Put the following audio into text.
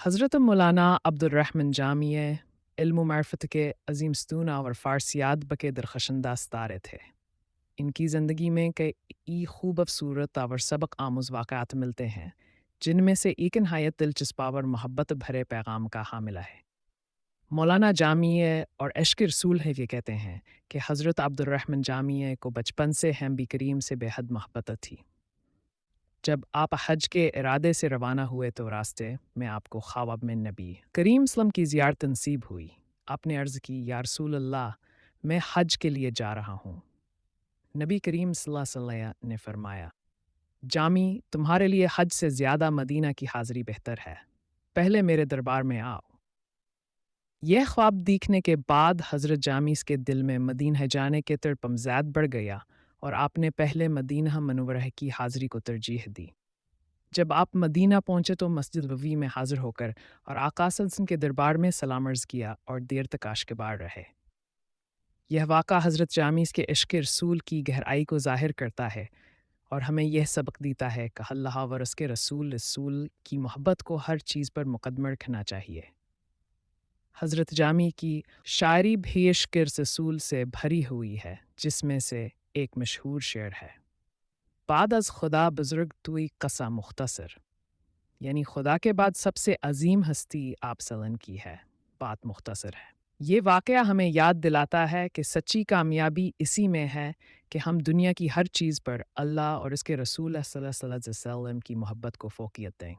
حضرت مولانا عبدالرحمن جامیہ علم و معرفت کے عظیم ستون اور فارسیات بکے درخشندہ ستارے تھے۔ ان کی زندگی میں کئی خوب افصورت اور سبق آموز واقعات ملتے ہیں، جن میں سے ایک نہایت دلچسپ اور محبت بھرے پیغام کا حاملہ ہے۔ مولانا جامیہ اور عشق رسول ہے یہ کہتے ہیں کہ حضرت عبدالرحمن جامیہ کو بچپن سے نبی کریم سے بے حد محبت تھی۔ جب آپ حج کے ارادے سے روانہ ہوئے تو راستے میں آپ کو خواب میں نبی کریم صلی اللہ علیہ وسلم کی زیارت نصیب ہوئی۔ آپ نے عرض کی، یا رسول اللہ، میں حج کے لیے جا رہا ہوں۔ نبی کریم صلی اللہ علیہ وسلم نے فرمایا، جامی، تمہارے لیے حج سے زیادہ مدینہ کی حاضری بہتر ہے، پہلے میرے دربار میں آؤ۔ یہ خواب دیکھنے کے بعد حضرت جامیس کے دل میں مدینہ جانے کے تڑپ مزید بڑھ گیا اور آپ نے پہلے مدینہ منورہ کی حاضری کو ترجیح دی۔ جب آپ مدینہ پہنچے تو مسجد نبوی میں حاضر ہو کر اور آقا صلی اللہ علیہ وسلم کے دربار میں سلام عرض کیا اور دیر تک اشکبار رہے۔ یہ واقعہ حضرت جامیس کے عشق رسول کی گہرائی کو ظاہر کرتا ہے اور ہمیں یہ سبق دیتا ہے کہ اللہ اور اس کے رسول کی محبت کو ہر چیز پر مقدم رکھنا چاہیے۔ حضرت جامی کی شاعری بھی عشق رسول سے بھری ہوئی ہے، جس میں سے ایک مشہور شعر ہے، بعد از خدا بزرگ توئی قصہ مختصر، یعنی خدا کے بعد سب سے عظیم ہستی آپ صلی اللہ علیہ وسلم کی ہے، بات مختصر ہے۔ یہ واقعہ ہمیں یاد دلاتا ہے کہ سچی کامیابی اسی میں ہے کہ ہم دنیا کی ہر چیز پر اللہ اور اس کے رسول صلی اللہ علیہ وسلم کی محبت کو فوقیت دیں۔